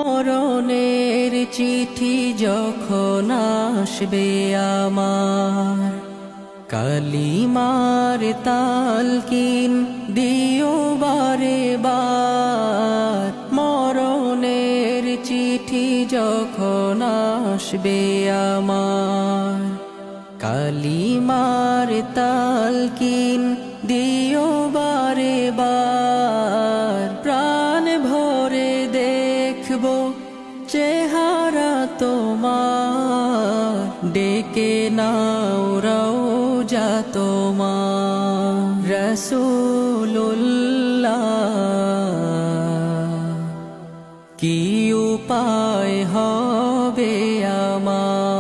মরণের চিঠি যখন আসবে আমার, কালিমার তালকিন দিও বারে বার। মরণের চিঠি যখন আসবে আমার, কালিমার তালকিন দিও বারে বার। প্রাণ ভরে দেখব চেহারা তোমার, ডেকে নাও রওজা তোমার। রাসূলুল্লাহ কি উপায় হবে আমার?